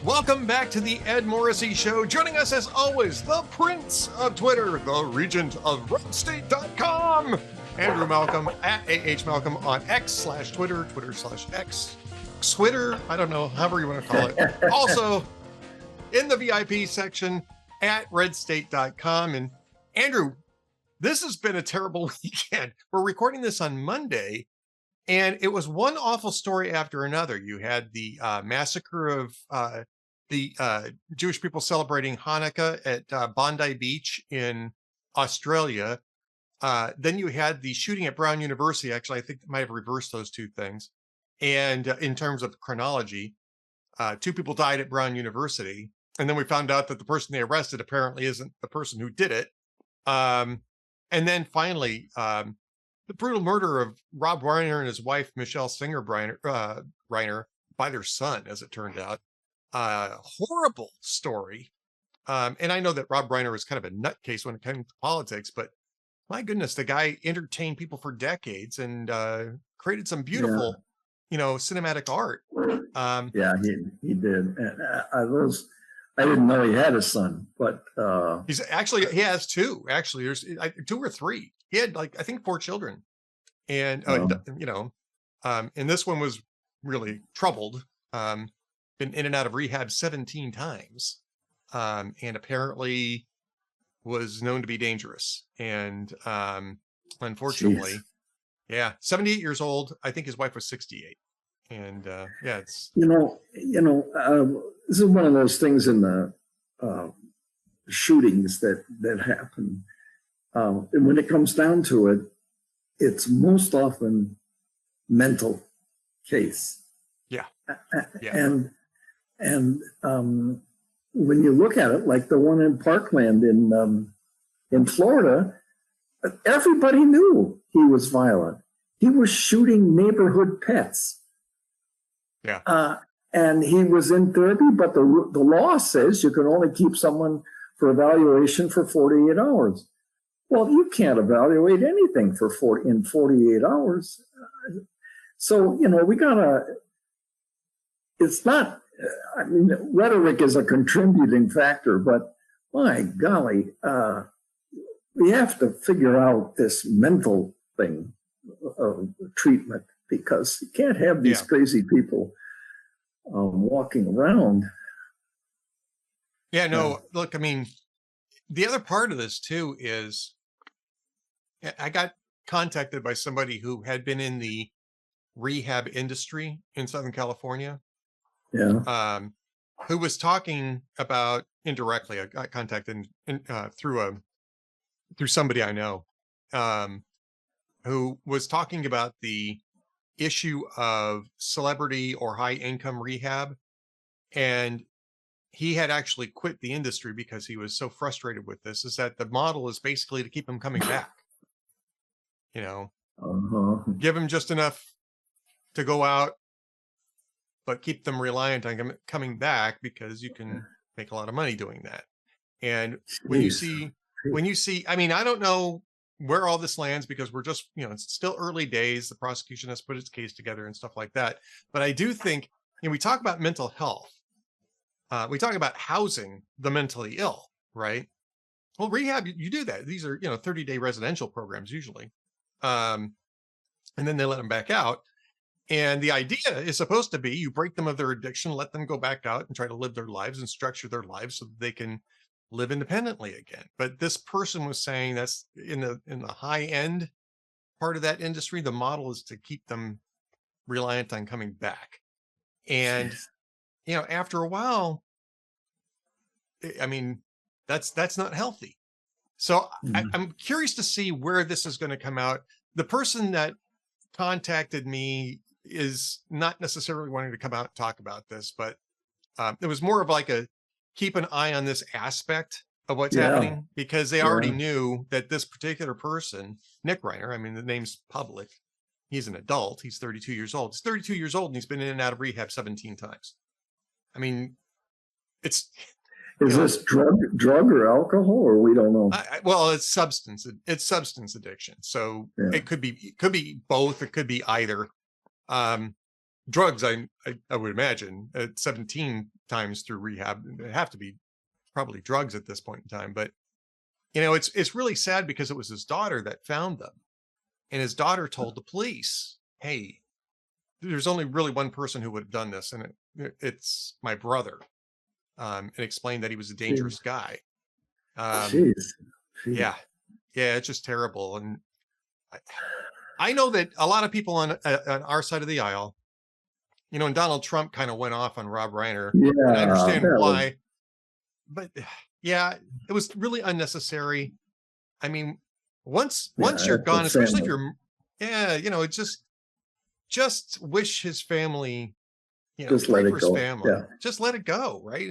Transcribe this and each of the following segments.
Welcome back to the Ed Morrissey Show. Joining us as always, the Prince of Twitter, the Regent of RedState.com, Andrew Malcolm at AH Malcolm on X/Twitter, Twitter/X, Twitter, I don't know, however you want to call it. Also, in the VIP section at RedState.com. And Andrew, this has been a terrible weekend. We're recording this on Monday, and it was one awful story after another. You had the massacre of the Jewish people celebrating Hanukkah at Bondi Beach in Australia. Then you had the shooting at Brown University. Actually, I think it might have reversed those two things. And in terms of chronology, 2 people died at Brown University. And then we found out that the person they arrested apparently isn't the person who did it. And then finally, the brutal murder of Rob Reiner and his wife, Michelle Singer Reiner, by their son, as it turned out. Horrible story. And I know that Rob Reiner is kind of a nutcase when it comes to politics, but my goodness, the guy entertained people for decades and created some beautiful, cinematic art. Yeah, he did. And I didn't know he had a son, but he has 2. Actually, there's 2 or 3. He had I think 4 children, and and this one was really troubled. Been in and out of rehab 17 times, and apparently was known to be dangerous. And unfortunately, 78 years old. I think his wife was 68. And it's this is one of those things in the shootings that happen. And when it comes down to it, it's most often mental case. Yeah. And when you look at it, like the one in Parkland in Florida, everybody knew he was violent. He was shooting neighborhood pets. Yeah. And he was in therapy, but the law says you can only keep someone for evaluation for 48 hours. Well, you can't evaluate anything in 48 hours. So, we gotta, it's not, rhetoric is a contributing factor, but my golly, we have to figure out this mental thing of treatment, because you can't have these crazy people walking around. Yeah, no, look, the other part of this too is I got contacted by somebody who had been in the rehab industry in Southern California. Yeah. Who was talking about indirectly. I got contacted through somebody I know, who was talking about the issue of celebrity or high income rehab. And he had actually quit the industry because he was so frustrated with this, is that the model is basically to keep him coming back. Give him just enough to go out, but keep them reliant on coming back, because you can make a lot of money doing that. And when you see, I don't know where all this lands, because we're just, it's still early days. The prosecution has put its case together and stuff like that. But I do think, we talk about mental health. We talk about housing the mentally ill, right? Well, rehab, you do that. These are, 30-day residential programs usually. And then they let them back out. And the idea is supposed to be you break them of their addiction, let them go back out and try to live their lives and structure their lives so that they can live independently again. But this person was saying that's in the high end part of that industry, the model is to keep them reliant on coming back. And, after a while, that's not healthy. So I'm curious to see where this is going to come out. The person that contacted me is not necessarily wanting to come out and talk about this, but it was more of like a keep an eye on this aspect of what's happening, because they already knew that this particular person, Nick Reiner, the name's public. He's an adult. He's 32 years old. He's 32 years old and he's been in and out of rehab 17 times. Is this drug or alcohol, or we don't know? Well, it's substance addiction. So it could be both. It could be either. drugs, I would imagine, 17 times through rehab. It'd have to be probably drugs at this point in time. But, it's really sad because it was his daughter that found them. And his daughter told the police, hey, there's only really one person who would have done this, and it's my brother. And explained that he was a dangerous guy. Jeez. Yeah. Yeah, it's just terrible. And I know that a lot of people on our side of the aisle, and Donald Trump kind of went off on Rob Reiner. Yeah, and I understand why. But yeah, it was really unnecessary. I mean, once you're gone, especially if you're, just wish his family, just let it go. Family. Yeah. Just let it go, right?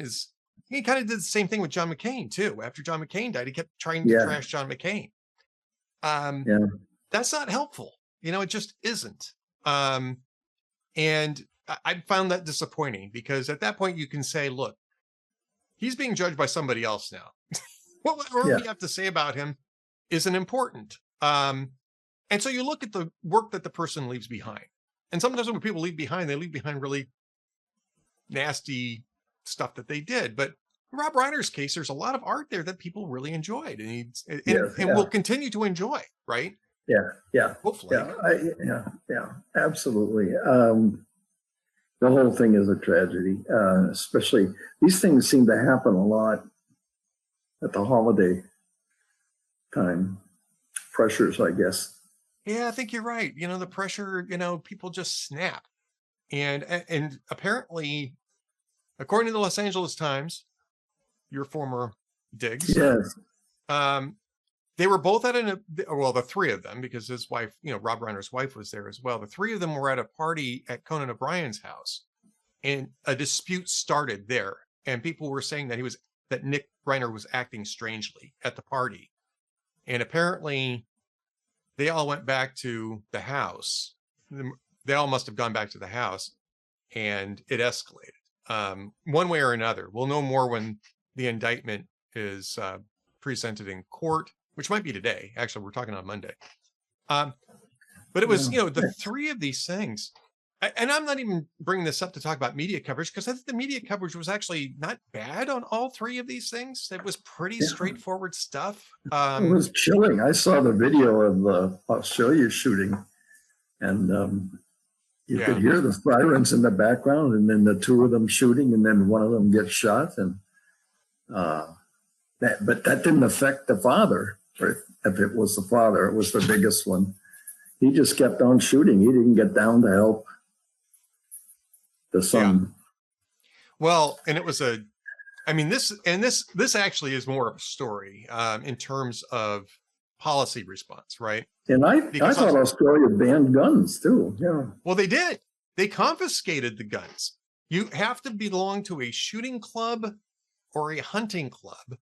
He kind of did the same thing with John McCain too. After John McCain died, he kept trying to trash John McCain. That's not helpful. It just isn't. And I found that disappointing because at that point you can say, look, he's being judged by somebody else now. Whatever we have to say about him isn't important. And so you look at the work that the person leaves behind. And sometimes when people leave behind, they leave behind really nasty stuff that they did. But in Rob Reiner's case, there's a lot of art there that people really enjoyed and will continue to enjoy, right? Yeah. Hopefully. Yeah, absolutely. The whole thing is a tragedy, especially these things seem to happen a lot at the holiday time. Pressures, I guess. Yeah, I think you're right. The pressure, people just snap. And apparently, according to the Los Angeles Times, your former digs, yes, they were both at the three of them, because his wife, Rob Reiner's wife was there as well. The three of them were at a party at Conan O'Brien's house, and a dispute started there. And people were saying that Nick Reiner was acting strangely at the party. And apparently they all went back to the house. They all must have gone back to the house, and it escalated one way or another. We'll know more when the indictment is presented in court, which might be today. Actually, we're talking on Monday. But it was, the three of these things. And I'm not even bringing this up to talk about media coverage, because I think the media coverage was actually not bad on all three of these things. It was pretty straightforward stuff. It was chilling. I saw the video of the Australia shooting, and you could hear the sirens in the background, and then the two of them shooting, and then one of them gets shot. And but that didn't affect the father. Or if it was the father, it was the biggest one. He just kept on shooting. He didn't get down to help the son. Well, and it was this actually is more of a story in terms of policy response, right? And I thought Australia banned guns too. Yeah. Well, they did. They confiscated the guns. You have to belong to a shooting club or a hunting club,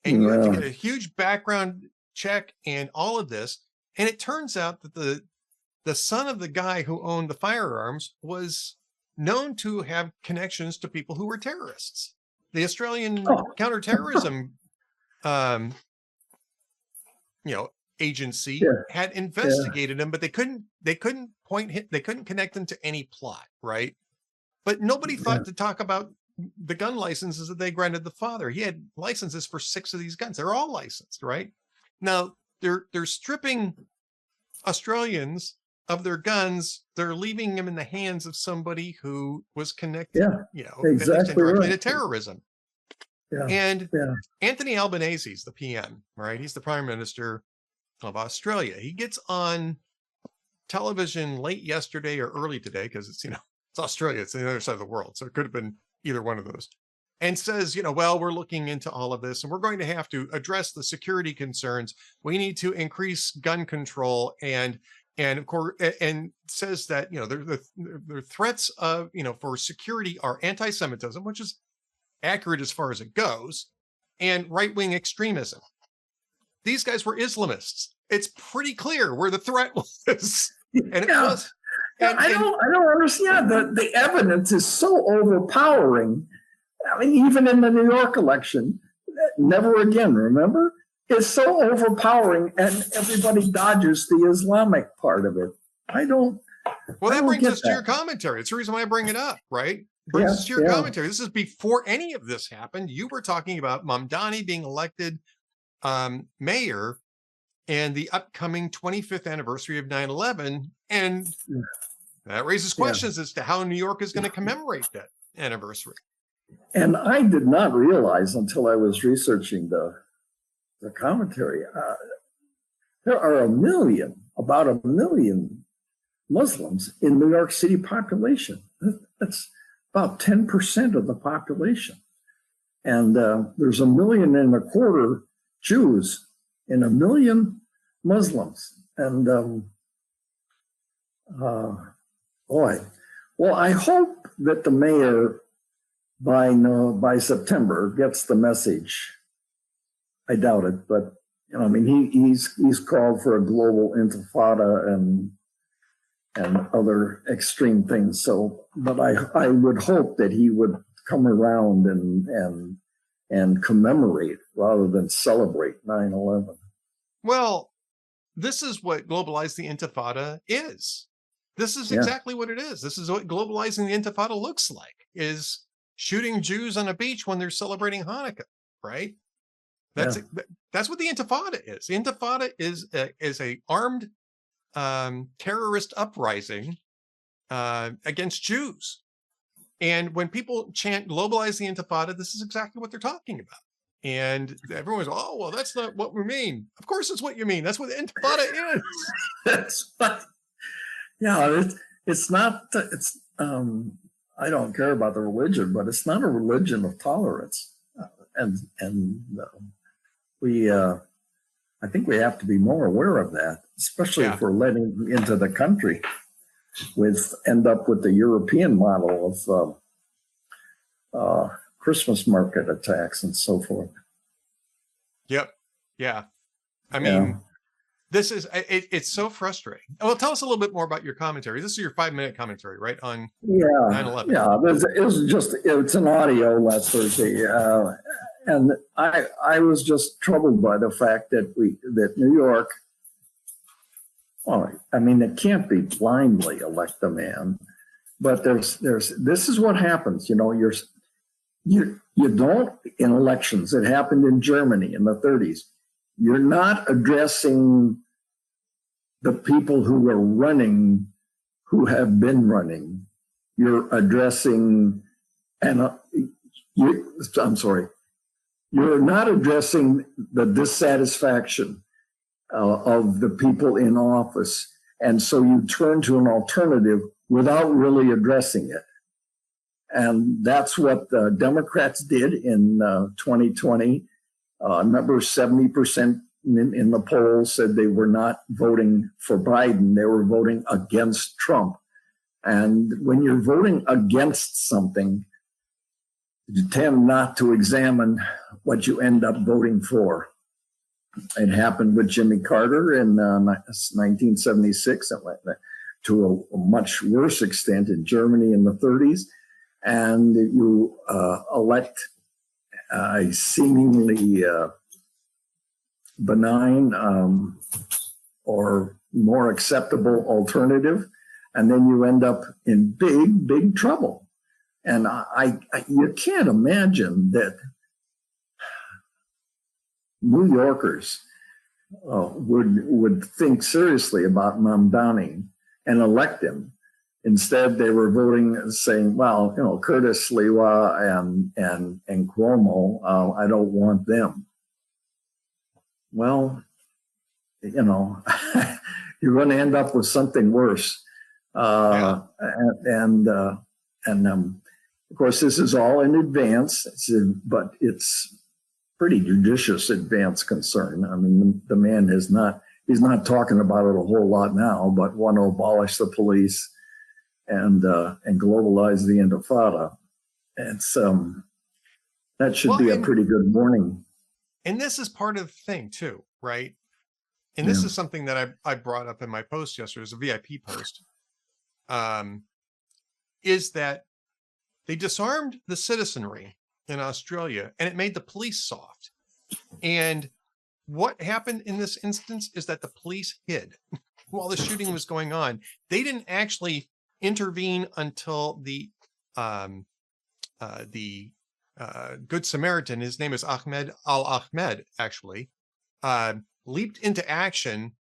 and you have to get a huge background check and all of this. And it turns out that the son of the guy who owned the firearms was known to have connections to people who were terrorists. The Australian counterterrorism, agency had investigated him, but they couldn't connect him to any plot, right? But nobody thought to talk about the gun licenses that they granted the father. He had licenses for 6 of these guns. They're all licensed, right? Now they're stripping Australians of their guns. They're leaving them in the hands of somebody who was connected, exactly directly right. to terrorism. And Anthony Albanese's the PM, right? He's the Prime Minister of Australia. He gets on television late yesterday or early today, because it's Australia, it's the other side of the world, so it could have been either one of those, and says, well, we're looking into all of this, and we're going to have to address the security concerns. We need to increase gun control, and of course, and says that the threats of for security are anti-Semitism, which is accurate as far as it goes, and right-wing extremism. These guys were Islamists. It's pretty clear where the threat was, and it was. I don't understand. The evidence is so overpowering. I mean, even in the New York election, never again, remember? It's so overpowering, and everybody dodges the Islamic part of it. Well, I that don't brings get us to your commentary. It's the reason why I bring it up, right? Brings us to your Yeah. commentary. This is before any of this happened. You were talking about Mamdani being elected mayor and the upcoming 25th anniversary of 9/11. And that raises questions as to how New York is going to commemorate that anniversary. And I did not realize until I was researching the commentary, there are about a million Muslims in New York City population. That's about 10% of the population. And there's 1.25 million Jews and 1 million Muslims. And boy, well, I hope that the mayor by September gets the message. I doubt it, but I mean, he's called for a global intifada and other extreme things. So, but I would hope that he would come around and commemorate rather than celebrate 9/11. Well, this is what globalize the intifada is. This is exactly what it is. This is what globalizing the intifada looks like, is shooting Jews on a beach when they're celebrating Hanukkah, right? That's what the intifada is. The intifada is a armed terrorist uprising against Jews. And when people chant globalize the intifada, this is exactly what they're talking about. And everyone's, oh, well, that's not what we mean. Of course it's what you mean. That's what the intifada is. That's what, it's not, I don't care about the religion, but it's not a religion of tolerance. I think we have to be more aware of that, especially if we're letting into the country end up with the European model of Christmas market attacks and so forth. Yep. Yeah. I mean, this is, it's so frustrating. Well, tell us a little bit more about your commentary. This is your 5-minute commentary, right? On 9/11. Yeah. It's an audio last Thursday. And I was just troubled by the fact that New York, well, I mean, it can't be blindly elect the man, but this is what happens. You don't, in elections, it happened in Germany in the 30s. You're not addressing the people who are running, who have been running. You're addressing, you're not addressing the dissatisfaction of the people in office. And so you turn to an alternative without really addressing it. And that's what the Democrats did in 2020. Remember, 70% in the polls said they were not voting for Biden. They were voting against Trump. And when you're voting against something, you tend not to examine what you end up voting for. It happened with Jimmy Carter in 1976, to a much worse extent in Germany in the 30s. And you elect a seemingly benign or more acceptable alternative, and then you end up in big, big trouble. And you can't imagine that New Yorkers would think seriously about Mamdani and elect him. Instead, they were voting, saying, "Well, Curtis Sliwa and Cuomo, I don't want them." Well, you're going to end up with something worse. Of course, this is all in advance, but it's pretty judicious advance concern. I mean, the man he's not talking about it a whole lot now, but want to abolish the police and globalize the intifada. It's that should be a pretty good warning. And this is part of the thing too, right? And this is something that I brought up in my post yesterday, as a VIP post, is that they disarmed the citizenry in Australia and it made the police soft. And what happened in this instance is that the police hid. while the shooting was going on. They didn't actually intervene until the Good Samaritan, his name is Ahmed Al-Ahmed, actually, leaped into action,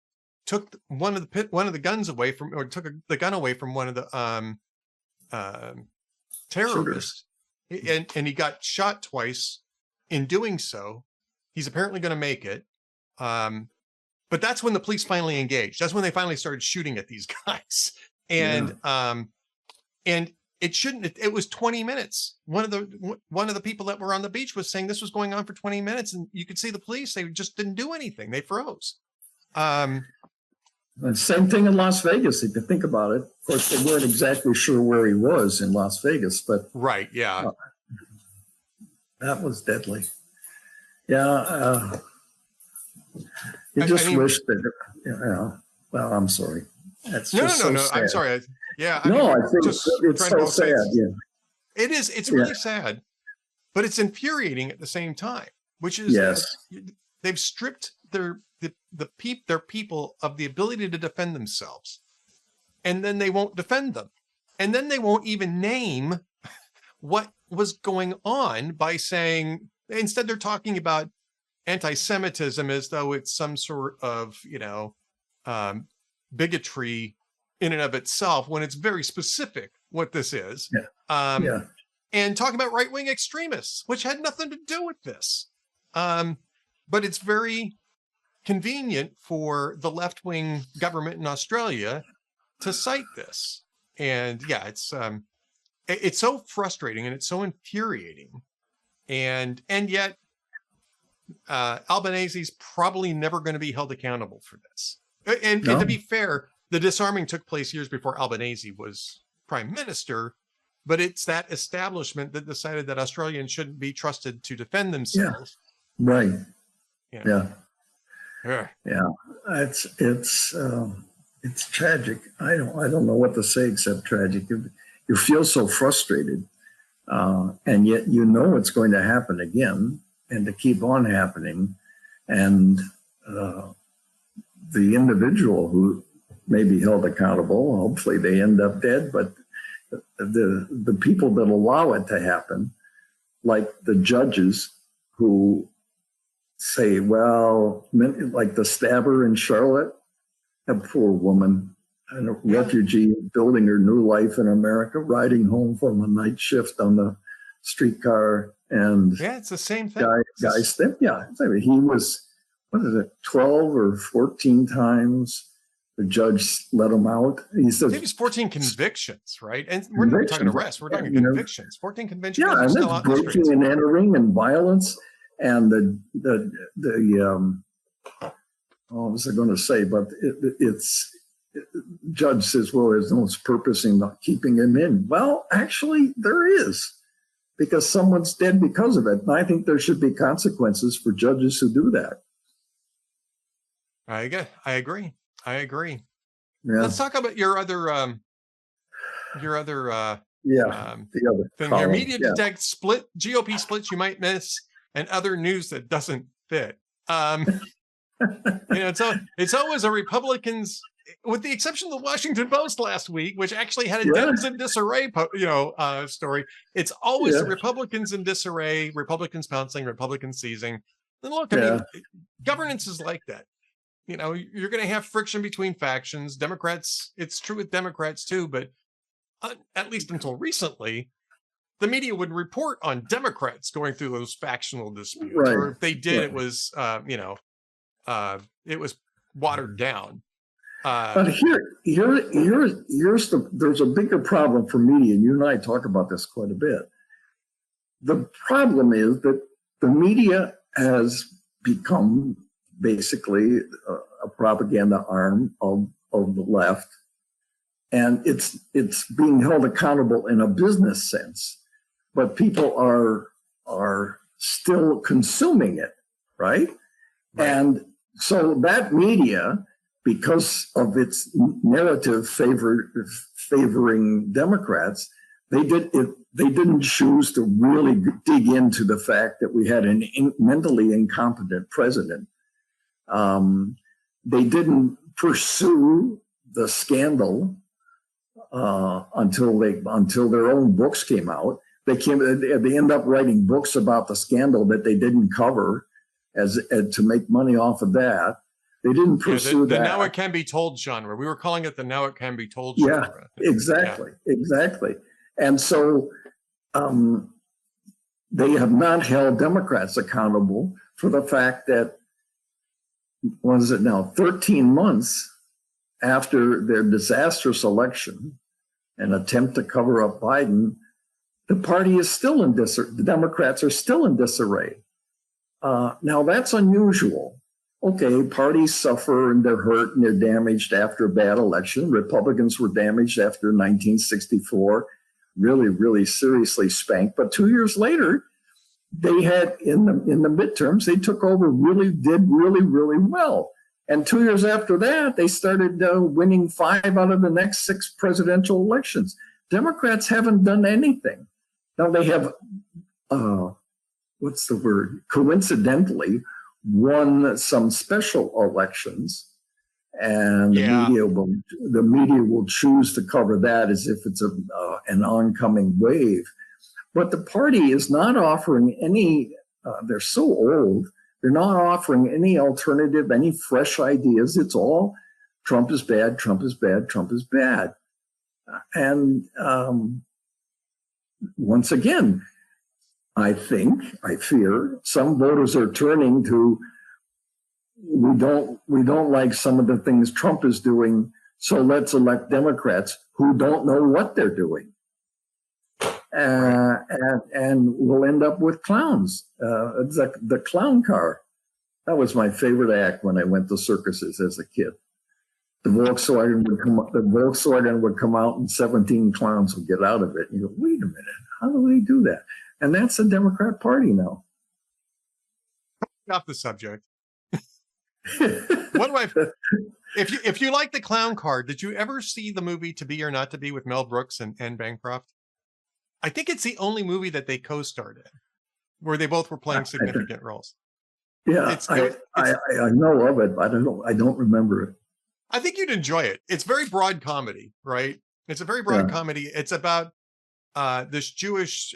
took one of the guns away from, or took the gun away from one of the terrorists, and he got shot twice in doing so. He's apparently going to make it. But that's when the police finally engaged. That's when they finally started shooting at these guys. And it shouldn't, it was 20 minutes. One of the people that were on the beach was saying this was going on for 20 minutes, and you could see the police, they just didn't do anything. They froze. And same thing in Las Vegas, if you think about it. Of course, they weren't exactly sure where he was in Las Vegas, but right, yeah, that was deadly. Yeah, you just wish that. Well, I'm sorry. That's just so sad. I'm sorry. I think it's so sad. Yeah, it is. It's really sad, but it's infuriating at the same time. Which is, they've stripped their people of the ability to defend themselves, and then they won't defend them, and then they won't even name what was going on by saying, instead they're talking about anti-Semitism as though it's some sort of bigotry in and of itself, when it's very specific what this is. And talking about right-wing extremists, which had nothing to do with this, but it's very convenient for the left-wing government in Australia to cite this. And it's so frustrating and it's so infuriating. And yet Albanese's probably never going to be held accountable for this. And to be fair, the disarming took place years before Albanese was prime minister, but it's that establishment that decided that Australians shouldn't be trusted to defend themselves. Right. Yeah. It's tragic. I don't know what to say except tragic. You feel so frustrated, and yet it's going to happen again, and to keep on happening, and the individual who may be held accountable, hopefully they end up dead, but the people that allow it to happen, like the judges who say, well, like the stabber in Charlotte, a poor woman, a refugee building her new life in America, riding home from a night shift on the streetcar, and it's the same thing. He was, 12 or 14 times. The judge let him out. He says it was 14 convictions, right? And we're not talking arrests; we're talking convictions. 14 convictions. Yeah, and that's breaking and entering and violence. And what was I going to say? But judge says, well, there's no purpose in not keeping him in. Well, actually, there is, because someone's dead because of it. And I think there should be consequences for judges who do that. I agree. Yeah. Let's talk about your other the other thing here. Media detect GOP splits you might miss, and other news that doesn't fit. It's always a Republicans, with the exception of the Washington Post last week, which actually had a Dems in disarray, story. It's always the Republicans in disarray, Republicans pouncing, Republicans seizing. And look, I mean, governance is like that. You're going to have friction between factions. Democrats, it's true with Democrats too, but at least until recently, the media would report on Democrats going through those factional disputes, or if they did, it was, it was watered down. But there's a bigger problem for media, and you and I talk about this quite a bit. The problem is that the media has become basically a propaganda arm of the left, and it's being held accountable in a business sense, but people are still consuming it, right? And so that media, because of its narrative favoring Democrats, they didn't choose to really dig into the fact that we had a mentally incompetent president. They didn't pursue the scandal until their own books came out. They end up writing books about the scandal that they didn't cover as to make money off of that. They didn't pursue the that. Now It Can Be Told genre. We were calling it the Now It Can Be Told genre. Yeah, exactly. And so they have not held Democrats accountable for the fact that, what is it now, 13 months after their disastrous election, an attempt to cover up Biden, the party is still in disarray. The Democrats are still in disarray. Now, that's unusual. Okay, parties suffer and they're hurt and they're damaged after a bad election. Republicans were damaged after 1964, really, really seriously spanked. But 2 years later, they had, in the midterms, they took over, did really well. And 2 years after that, they started winning 5 out of the next 6 presidential elections. Democrats haven't done anything. Now they have, coincidentally, won some special elections, and the media will choose to cover that as if it's an oncoming wave. But the party is not offering any, they're so old, they're not offering any alternative, any fresh ideas. It's all Trump is bad, Trump is bad, Trump is bad. And once again, I fear some voters are turning to, we don't like some of the things Trump is doing, so let's elect Democrats who don't know what they're doing. And we'll end up with clowns. It's like the clown car. That was my favorite act when I went to circuses as a kid. The Volkswagen would come out and 17 clowns would get out of it. And you go, wait a minute, how do they do that? And that's the Democrat Party now. Off the subject. If you like the clown car, did you ever see the movie To Be or Not to Be with Mel Brooks and Anne Bancroft? I think it's the only movie that they co-starred in where they both were playing significant roles. Yeah, I know of it, but I don't remember it. I think you'd enjoy it. It's very broad comedy, right? It's a very broad comedy. It's about this Jewish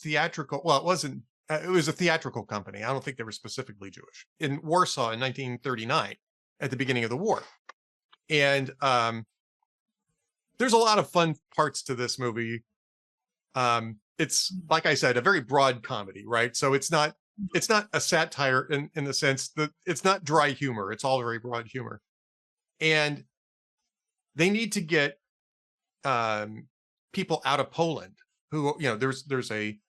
theatrical, well, it wasn't, it was a theatrical company. I don't think they were specifically Jewish, in Warsaw in 1939 at the beginning of the war. And there's a lot of fun parts to this movie. It's, like I said, a very broad comedy, right? So it's not a satire in the sense that it's not dry humor. It's all very broad humor. And they need to get people out of Poland who, there's a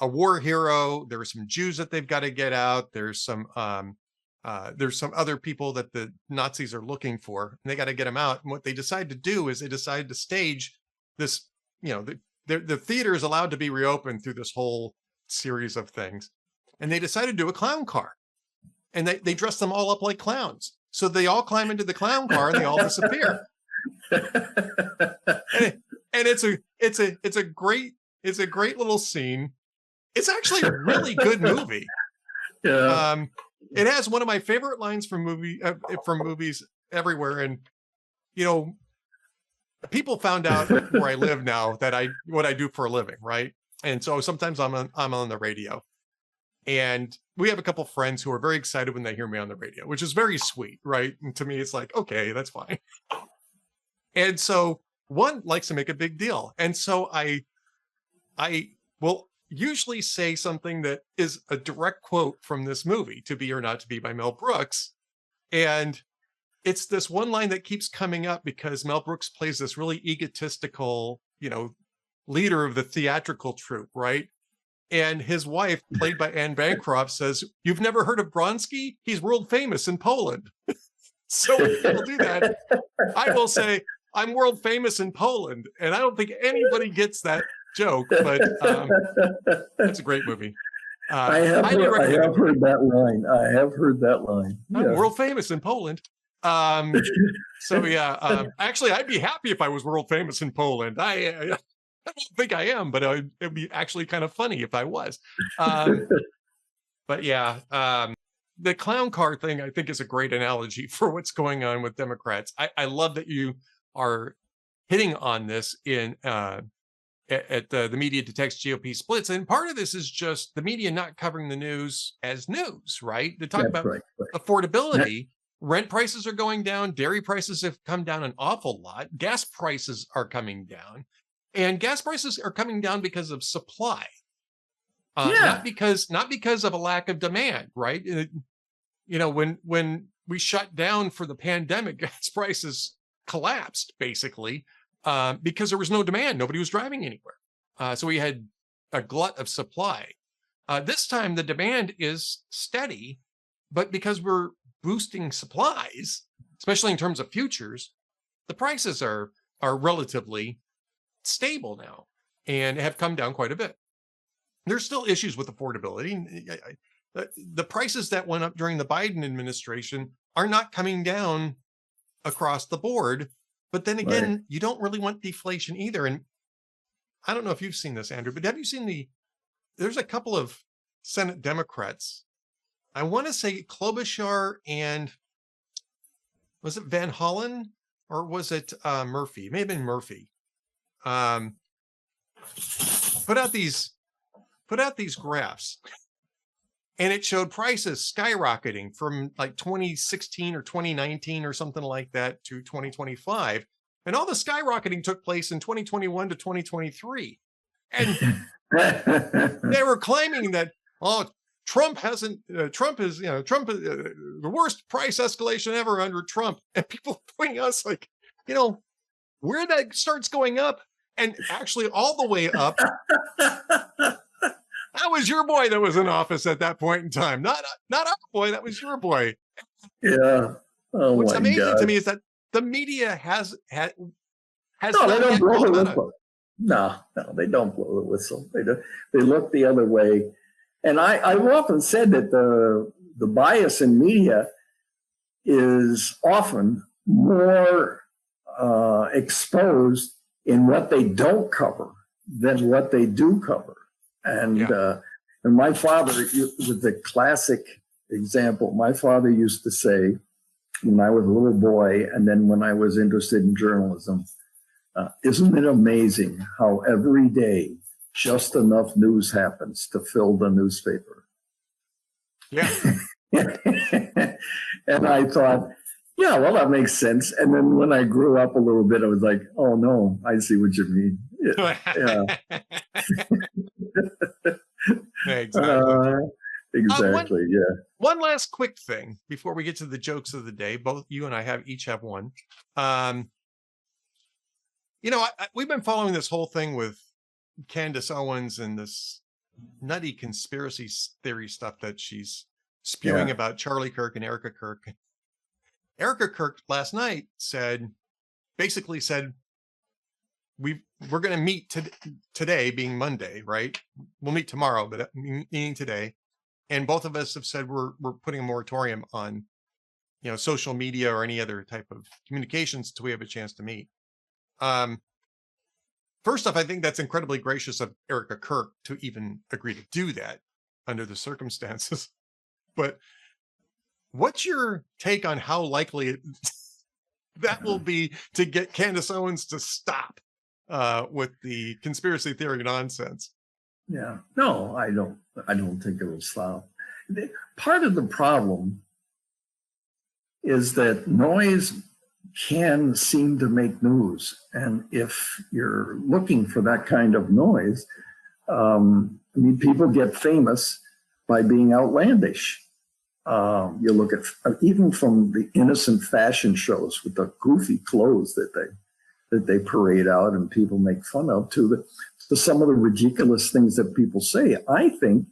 war hero. There are some Jews that they've got to get out. There's some other people that the Nazis are looking for, and they got to get them out. And what they decide to do is they decide to stage this, the theater is allowed to be reopened through this whole series of things. And they decided to do a clown car, and they dress them all up like clowns. So they all climb into the clown car and they all disappear. and it's a great little scene. It's actually a really good movie. Yeah. It has one of my favorite lines from movies everywhere. And, people found out where I live now that what I do for a living. Right. And so sometimes I'm on the radio, and we have a couple friends who are very excited when they hear me on the radio, which is very sweet. Right. And to me, it's like, okay, that's fine. And so one likes to make a big deal. And so I will usually say something that is a direct quote from this movie, To Be or Not to Be by Mel Brooks. And it's this one line that keeps coming up because Mel Brooks plays this really egotistical, leader of the theatrical troupe, right? And his wife, played by Anne Bancroft, says, "You've never heard of Bronski? He's world famous in Poland." So when people do that, I will say, "I'm world famous in Poland." And I don't think anybody gets that joke, but it's a great movie. I have heard that line. I have heard that line. I'm world famous in Poland. Actually, I'd be happy if I was world famous in Poland. I don't think I am, but it'd be actually kind of funny if I was. But yeah, the clown car thing, I think, is a great analogy for what's going on with Democrats. I love that you are hitting on this in at the media detects GOP splits. And part of this is just the media not covering the news as news, right? They talk about affordability. Rent prices are going down. Dairy prices have come down an awful lot. Gas prices are coming down. And gas prices are coming down because of supply. Not because of a lack of demand, right? When we shut down for the pandemic, gas prices collapsed basically because there was no demand. Nobody was driving anywhere. So we had a glut of supply. This time the demand is steady, but because we're boosting supplies, especially in terms of futures, the prices are relatively stable now and have come down quite a bit. There's still issues with affordability. The prices that went up during the Biden administration are not coming down across the board. But then again, you don't really want deflation either. And I don't know if you've seen this, Andrew, but have you seen there's a couple of Senate Democrats. I want to say Klobuchar and was it Van Hollen or was it Murphy? It may have been Murphy. Put out these graphs, and it showed prices skyrocketing from like 2016 or 2019 or something like that to 2025. And all the skyrocketing took place in 2021 to 2023. And they were claiming that, Trump is the worst price escalation ever under Trump. And people pointing us like, where that starts going up and actually all the way up. That was your boy that was in office at that point in time. Not our boy. That was your boy. Yeah. What's amazing to me is that the media has no, they don't blow the whistle. No, they don't blow the whistle. They look the other way. And I've often said that the bias in media is often more exposed in what they don't cover than what they do cover. And my father, with the classic example, my father used to say when I was a little boy, and then when I was interested in journalism, isn't it amazing how every day just enough news happens to fill the newspaper? Yeah. And I thought, yeah, well, that makes sense. And then when I grew up a little bit, I was like, oh, no, I see what you mean. Yeah. Exactly. One last quick thing before we get to the jokes of the day. Both you and I each have one. We've been following this whole thing with Candace Owens and this nutty conspiracy theory stuff that she's spewing about Charlie Kirk and Erica Kirk. Erica Kirk last night basically said, we're going to meet today, being Monday, right? We'll meet tomorrow, but meeting today. And both of us have said we're putting a moratorium on, social media or any other type of communications until we have a chance to meet. First off, I think that's incredibly gracious of Erica Kirk to even agree to do that under the circumstances. But what's your take on how likely that will be to get Candace Owens to stop with the conspiracy theory nonsense? Yeah, no, I don't think it will stop. Part of the problem is that noise can seem to make news. And if you're looking for that kind of noise, people get famous by being outlandish. You look at, even from the innocent fashion shows with the goofy clothes that they parade out and people make fun of, to some of the ridiculous things that people say. I think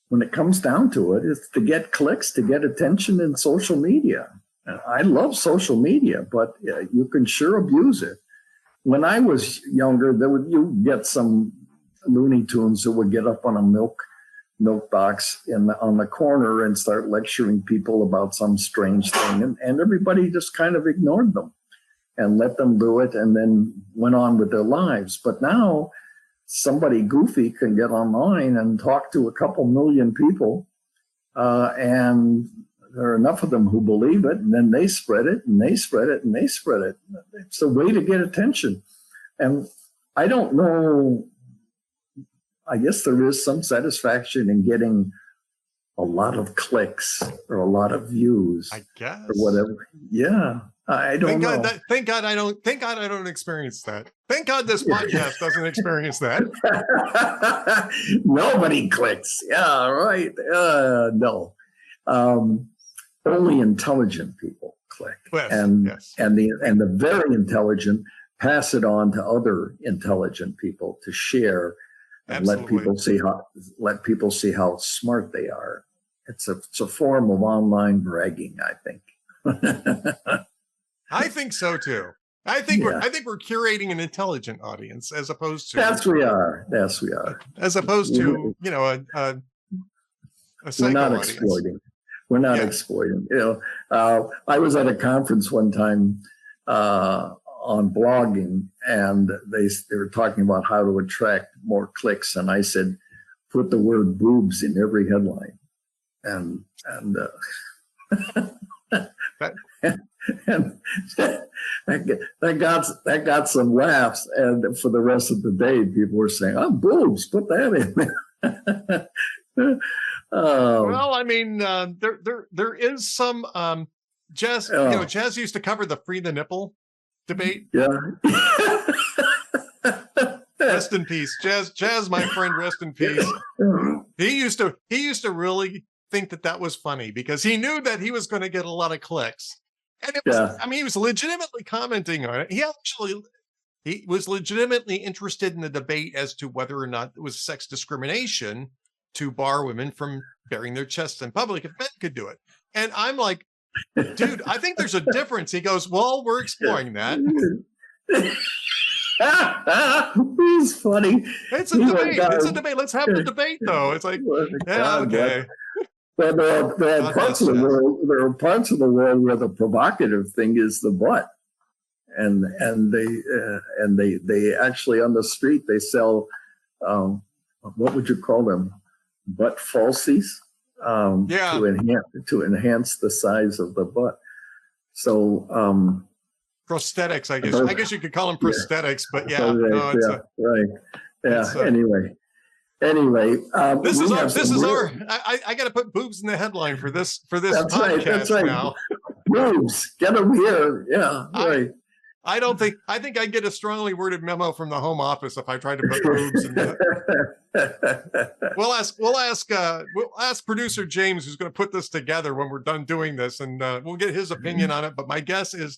when it comes down to it, it's to get clicks, to get attention in social media. I love social media, but you can sure abuse it. When I was younger, you get some Looney Tunes that would get up on a milk box on the corner and start lecturing people about some strange thing, and everybody just kind of ignored them and let them do it and then went on with their lives. But now somebody goofy can get online and talk to a couple million people and there are enough of them who believe it, and then they spread it, and they spread it, and they spread it. It's a way to get attention. And I don't know, I guess there is some satisfaction in getting a lot of clicks or a lot of views, I guess, or whatever. Yeah, I don't know. Thank God I don't experience that. Thank God this podcast doesn't experience that. Nobody clicks. Yeah, right. No. Only intelligent people click, and the very intelligent pass it on to other intelligent people to share and let people see how smart they are. It's a form of online bragging, I think. I think so too. I think we're curating an intelligent audience as opposed to Yes, we are. As opposed to a we're not exploiting. We're not exploiting. I was at a conference one time on blogging, and they were talking about how to attract more clicks, and I said, put the word boobs in every headline, and that got some laughs, and for the rest of the day, people were saying, "Oh, boobs, put that in there." Well, I mean, there is some Jazz. Jazz used to cover the free the nipple debate. Yeah. Rest in peace, Jazz, my friend. Rest in peace. He used to really think that was funny because he knew that he was going to get a lot of clicks, and it was, I mean, he was legitimately commenting on it. He was legitimately interested in the debate as to whether or not it was sex discrimination to bar women from baring their chests in public if men could do it. And I'm like, dude, I think there's a difference. He goes, well, we're exploring that. He's funny. It's a debate. It's a debate. Let's have the debate, though. It's like, okay. But there are parts of the world. There are parts of the world where the provocative thing is the butt, and they actually on the street they sell what would you call them? Butt falsies, to enhance the size of the butt. So prosthetics, I guess. I guess you could call them prosthetics, but Anyway, this is our. I got to put boobs in the headline for this podcast. That's right. Now. Boobs, get them here. Yeah, right. I think I'd get a strongly worded memo from the Home Office if I tried to put boobs in the. We'll ask producer James, who's going to put this together when we're done doing this, and we'll get his opinion on it. But my guess is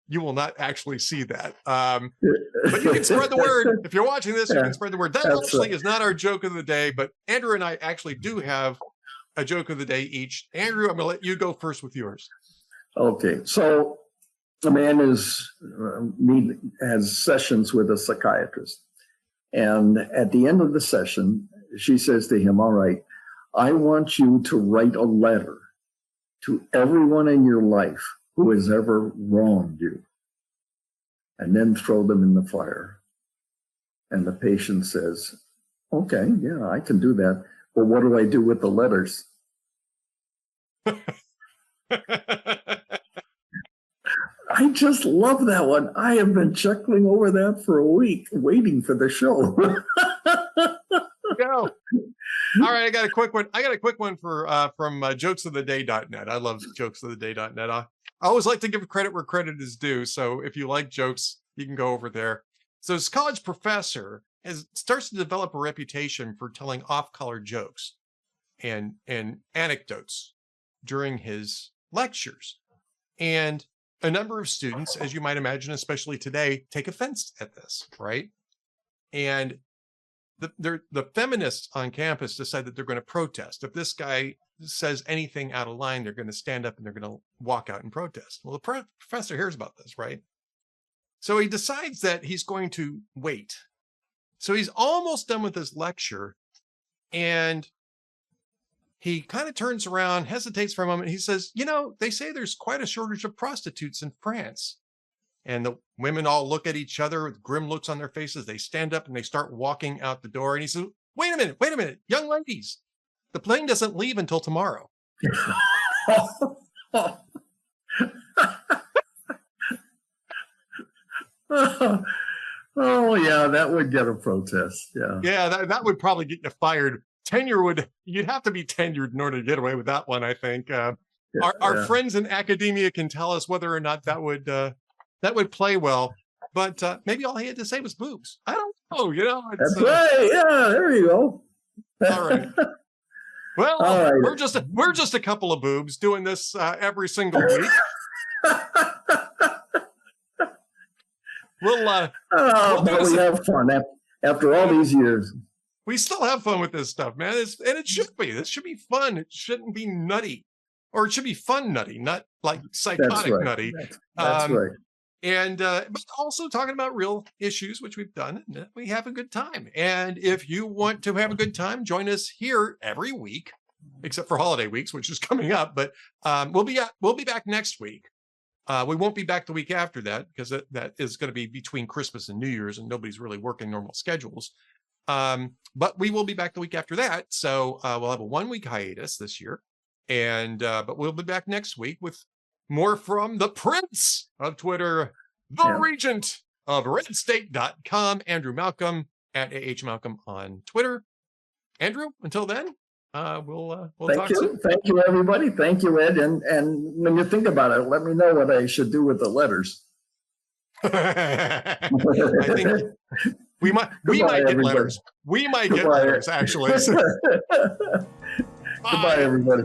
you will not actually see that. But you can spread the word. If you're watching this, you can spread the word. That actually is not our joke of the day, but Andrew and I actually do have a joke of the day each. Andrew, I'm going to let you go first with yours. Okay, so a man has sessions with a psychiatrist. And at the end of the session, she says to him, all right, I want you to write a letter to everyone in your life who has ever wronged you, and then throw them in the fire. And the patient says, okay, yeah, I can do that. But what do I do with the letters? I just love that one. I have been chuckling over that for a week, waiting for the show. Go. All right, I got a quick one. From jokesoftheday.net. I love jokesoftheday.net. I always like to give credit where credit is due. So if you like jokes, you can go over there. So this college professor starts to develop a reputation for telling off-color jokes and anecdotes during his lectures. And a number of students, as you might imagine, especially today, take offense at this, right? And the feminists on campus decide that they're going to protest. If this guy says anything out of line, they're going to stand up and they're going to walk out and protest. Well, the professor hears about this, right? So he decides that he's going to wait. So he's almost done with his lecture, and he kind of turns around, hesitates for a moment. He says, they say there's quite a shortage of prostitutes in France. And the women all look at each other with grim looks on their faces. They stand up and they start walking out the door. And he says, wait a minute, young ladies, the plane doesn't leave until tomorrow. Oh yeah, that would get a protest. Yeah, that would probably get you fired. You'd have to be tenured in order to get away with that one, I think. Our friends in academia can tell us whether or not that would play well. But maybe all he had to say was boobs. I don't know, That's right. Yeah, there you go. All right. Well, all right. we're just a couple of boobs doing this every single week. We have fun after all these years. We still have fun with this stuff, man. And it should be. This should be fun. It shouldn't be nutty, or it should be fun nutty, not like psychotic nutty. That's right. And but also talking about real issues, which we've done. And we have a good time. And if you want to have a good time, join us here every week, except for holiday weeks, which is coming up. But we'll be back next week. We won't be back the week after that, because that is going to be between Christmas and New Year's, and nobody's really working normal schedules. But we will be back the week after that. So we'll have a 1 week hiatus this year. And but we'll be back next week with more from the Prince of Twitter, the Regent of RedState.com, Andrew Malcolm at AHMalcolm on Twitter. Andrew, until then, we'll talk soon. Thank you, everybody. Thank you, Ed. And when you think about it, let me know what I should do with the letters. I think we might get letters. We might get letters, actually. Goodbye, everybody.